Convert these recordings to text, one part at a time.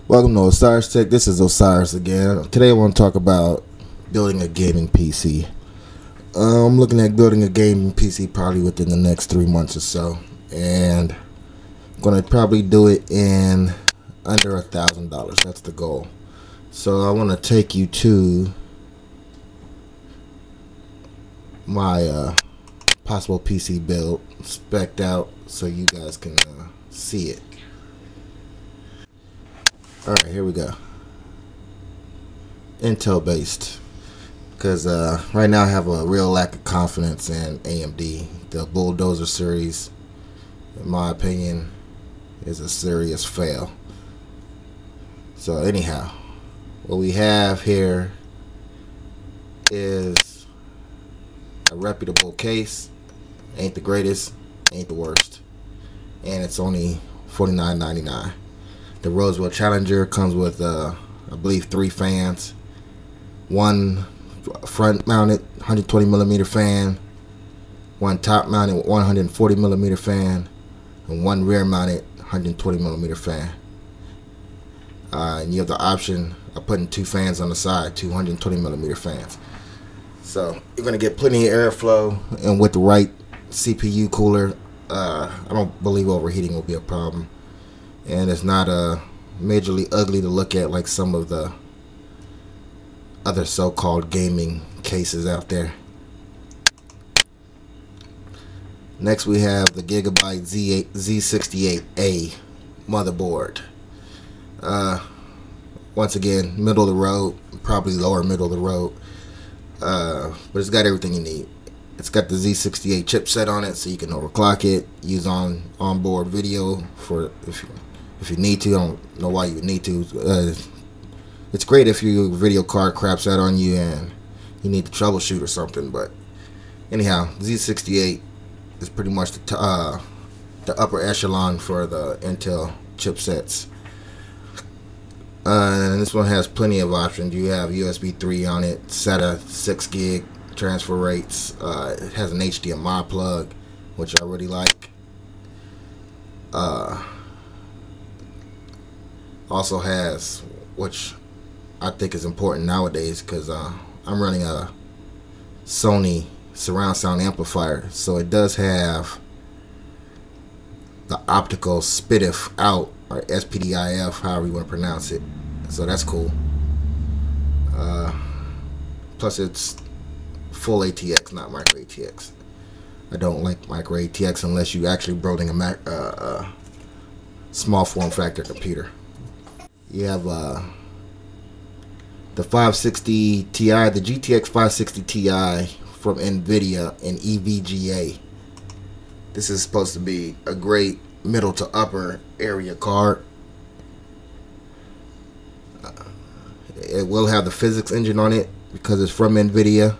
Welcome to Osiris Tech. This is Osiris again. Today I want to talk about building a gaming PC. I'm looking at building a gaming PC probably within the next 3 months or so, and I'm going to probably do it in under $1,000. That's the goal. So I want to take you to my possible PC build, spec'd out, so you guys can see it. Alright, here we go. Intel based. Because right now I have a real lack of confidence in AMD. The Bulldozer series, in my opinion, is a serious fail. So anyhow, what we have here is a reputable case. Ain't the greatest, ain't the worst. And it's only $49.99. The Roswell Challenger comes with, I believe, 3 fans. One front-mounted 120mm fan, one top-mounted 140mm fan, and one rear-mounted 120mm fan. And you have the option of putting 2 fans on the side, 220mm fans. So you're going to get plenty of airflow, and with the right CPU cooler, I don't believe overheating will be a problem. And it's not majorly ugly to look at like some of the other so-called gaming cases out there. Next we have the Gigabyte Z68A motherboard. Once again, middle of the road, probably lower middle of the road, but it's got everything you need. It's got the Z68 chipset on it, so you can overclock it, use onboard video for if you need to. I don't know why you would need to. It's great if your video card craps out on you and you need to troubleshoot or something. But anyhow, Z68 is pretty much the upper echelon for the Intel chipsets. And this one has plenty of options. You have USB 3 on it, SATA 6 gig transfer rates. It has an HDMI plug, which I really like. Also has, which I think is important nowadays, because I'm running a Sony surround sound amplifier, so it does have the optical SPDIF out, or SPDIF, however you want to pronounce it. So that's cool. Plus it's full ATX, not micro ATX. I don't like micro ATX unless you actually building a small form factor computer. You have the 560 Ti, the GTX 560 Ti from NVIDIA in EVGA. This is supposed to be a great middle to upper area card. It will have the physics engine on it because it's from NVIDIA.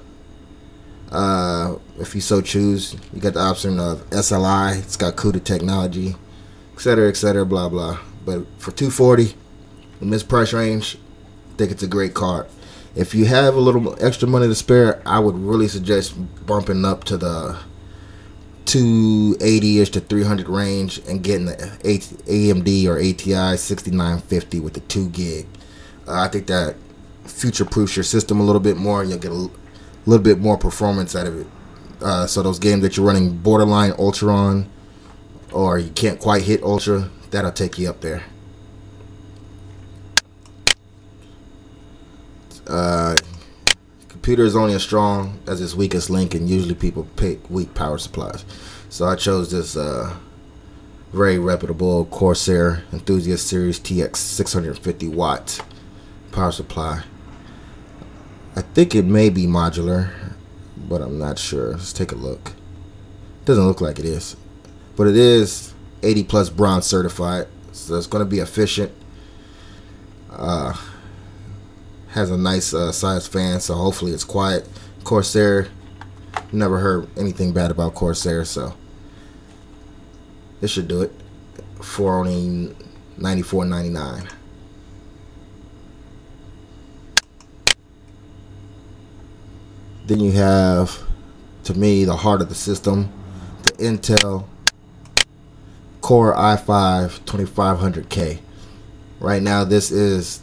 If you so choose, you got the option of SLI. It's got CUDA technology, etc., blah blah. But for $240 in this price range, I think it's a great card. If you have a little extra money to spare, I would really suggest bumping up to the 280-ish to 300 range and getting the AMD or ATI 6950 with the 2 gig. I think that future-proofs your system a little bit more, and you'll get a little bit more performance out of it. So those games that you're running borderline ultra on, or you can't quite hit ultra, that'll take you up there. Computer is only as strong as its weakest link, and usually people pick weak power supplies. So I chose this very reputable Corsair Enthusiast Series TX 650 watt power supply. I think it may be modular, but I'm not sure. Let's take a look. Doesn't look like it is, but it is 80 plus bronze certified, so it's going to be efficient. Has a nice size fan, so hopefully it's quiet. Corsair, never heard anything bad about Corsair, so this should do it for only $94.99. Then you have, to me, the heart of the system, the Intel Core i5 2500K. Right now, this is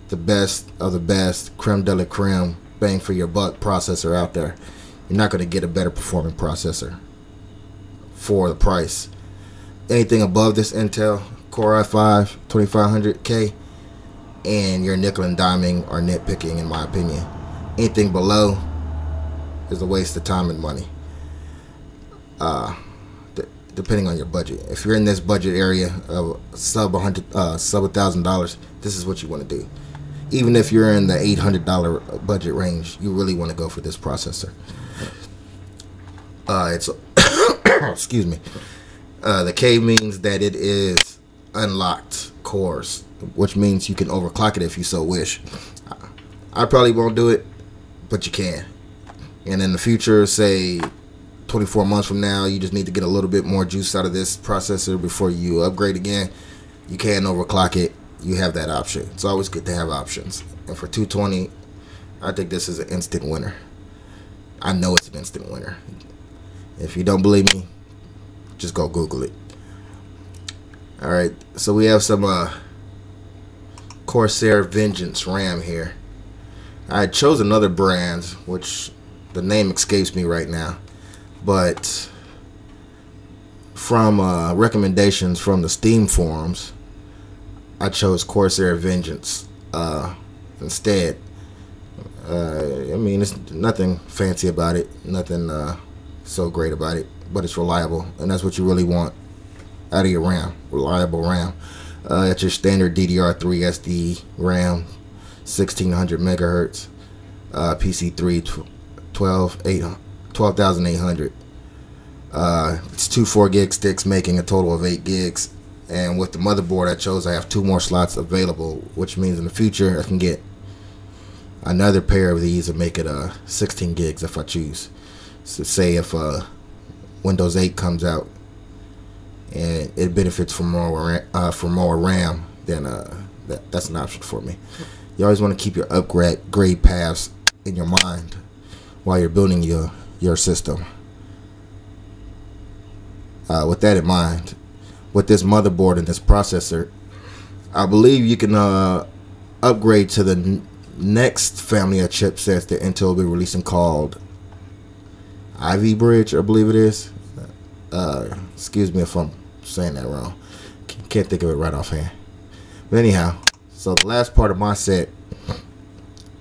the best of the best, creme de la creme, bang for your buck processor out there. You're not going to get a better performing processor for the price. Anything above this Intel Core i5 2500K, and you're nickel and diming or nitpicking, in my opinion. Anything below is a waste of time and money. Depending on your budget. If you're in this budget area of sub $1,000, this is what you want to do. Even if you're in the $800 budget range, you really want to go for this processor. It's excuse me. The K means that it is unlocked cores, which means you can overclock it if you so wish. I probably won't do it, but you can. And in the future, say 24 months from now, you just need to get a little bit more juice out of this processor before you upgrade again. You can overclock it. You have that option. It's always good to have options. And for 220, I think this is an instant winner. I know it's an instant winner. If you don't believe me, just go Google it. Alright, so we have some Corsair Vengeance RAM here. I chose another brand, which the name escapes me right now. But from recommendations from the Steam forums, I chose Corsair Vengeance instead. I mean, it's nothing fancy about it, nothing so great about it, but it's reliable, and that's what you really want out of your RAM. Reliable RAM. That's your standard DDR3 SD RAM, 1600 megahertz, PC3 12,800. It's two 4 gig sticks, making a total of 8 gigs. And with the motherboard I chose, I have 2 more slots available, which means in the future I can get another pair of these and make it 16 gigs if I choose. So say if Windows 8 comes out and it benefits from more RAM, then that's an option for me. You always want to keep your upgrade paths in your mind while you're building your system. With that in mind, with this motherboard and this processor, I believe you can upgrade to the next family of chipsets that Intel will be releasing, called Ivy Bridge, I believe it is. Excuse me if I'm saying that wrong. Can't think of it right offhand. But anyhow, so the last part of my set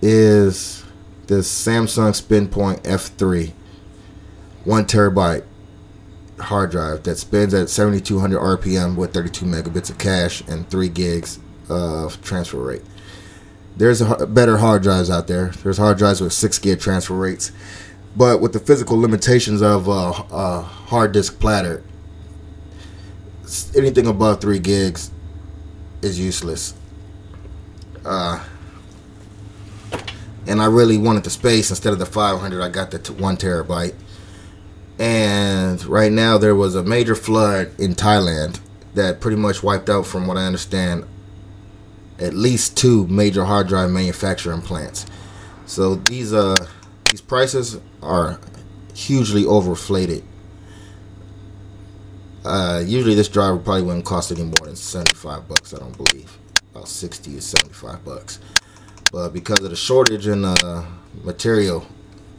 is this Samsung SpinPoint F3 1 terabyte hard drive that spins at 7200 RPM with 32 megabits of cache and 3 gigs of transfer rate. There's better hard drives out there. There's hard drives with 6 gig transfer rates, but with the physical limitations of a hard disk platter, anything above 3 gigs is useless. And I really wanted the space. Instead of the 500, I got the 1 terabyte. And right now there was a major flood in Thailand that pretty much wiped out, from what I understand, at least 2 major hard drive manufacturing plants. So these prices are hugely overinflated. Usually this driver probably wouldn't cost any more than 75 bucks, I don't believe. About 60 to 75 bucks. But because of the shortage in material,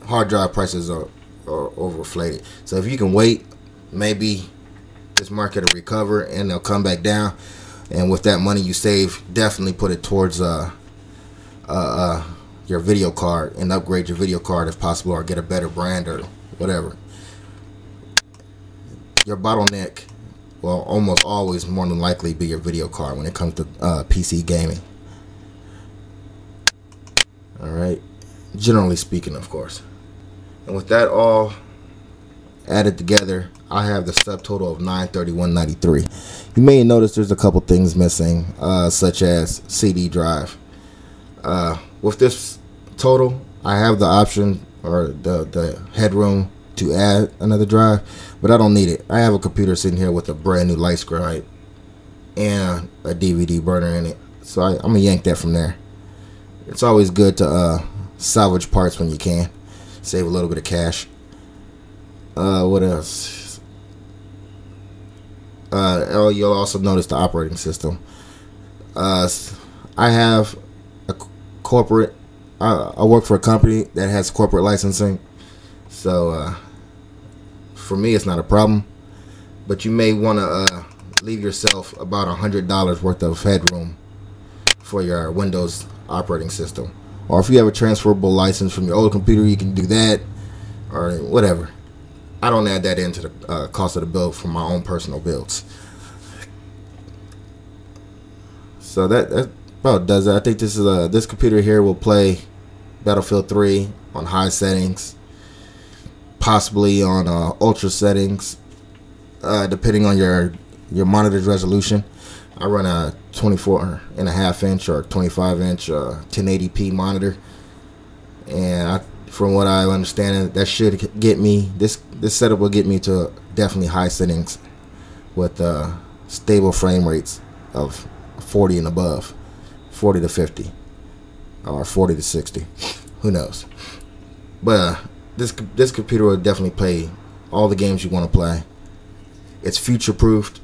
hard drive prices are overinflated. So if you can wait, maybe this market will recover and they'll come back down. And with that money you save, definitely put it towards your video card and upgrade your video card if possible, or get a better brand or whatever. Your bottleneck will almost always more than likely be your video card when it comes to PC gaming. Alright, generally speaking, of course. And with that all added together, I have the subtotal of $931.93. You may notice there's a couple things missing, such as CD drive. With this total, I have the option or the headroom to add another drive, but I don't need it. I have a computer sitting here with a brand new light scribe and a DVD burner in it, so I'm gonna yank that from there. It's always good to salvage parts when you can, save a little bit of cash. What else? You'll also notice the operating system. I have a corporate. I work for a company that has corporate licensing, so for me it's not a problem. But you may want to leave yourself about $100 worth of headroom for your Windows operating system. Or if you have a transferable license from your old computer, you can do that, or whatever. I don't add that into the cost of the build for my own personal builds. So that about does it. I think this computer here will play Battlefield 3 on high settings, possibly on ultra settings, depending on your monitor's resolution. I run a 24.5-inch or 25-inch 1080p monitor, and from what I understand, that should get me this setup will get me to definitely high settings with stable frame rates of 40 and above, 40 to 50, or 40 to 60. Who knows? But this computer will definitely play all the games you want to play. It's future-proofed,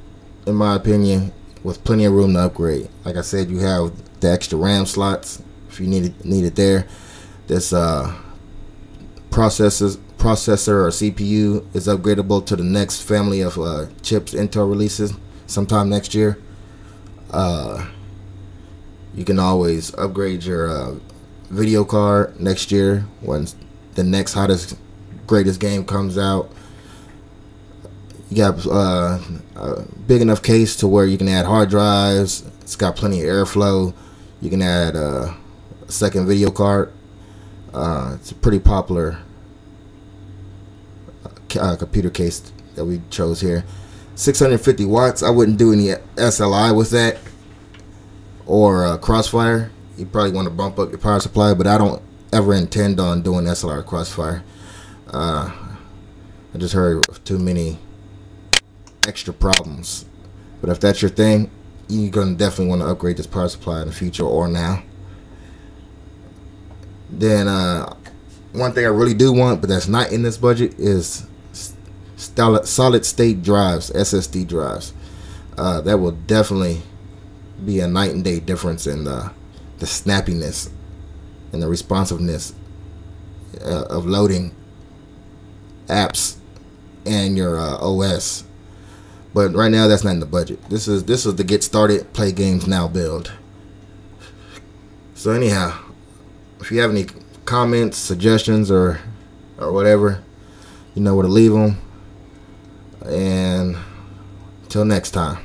in my opinion, with plenty of room to upgrade. Like I said, you have the extra RAM slots if you need it there. This processor or CPU is upgradable to the next family of chips Intel releases sometime next year. You can always upgrade your video card next year when the next hottest, greatest game comes out. You got a big enough case to where you can add hard drives. It's got plenty of airflow. You can add a second video card. It's a pretty popular computer case that we chose here. 650 watts. I wouldn't do any SLI with that or Crossfire. You probably want to bump up your power supply, but I don't ever intend on doing SLI or Crossfire. I just heard of too many extra problems. But if that's your thing, you're going to definitely want to upgrade this power supply in the future or now. Then one thing I really do want, but that's not in this budget, is solid state drives, SSD drives. That will definitely be a night and day difference in the snappiness and the responsiveness of loading apps and your OS. But right now that's not in the budget. This is the get started, play games now build. So anyhow, if you have any comments, suggestions, or whatever, you know where to leave them. And until next time.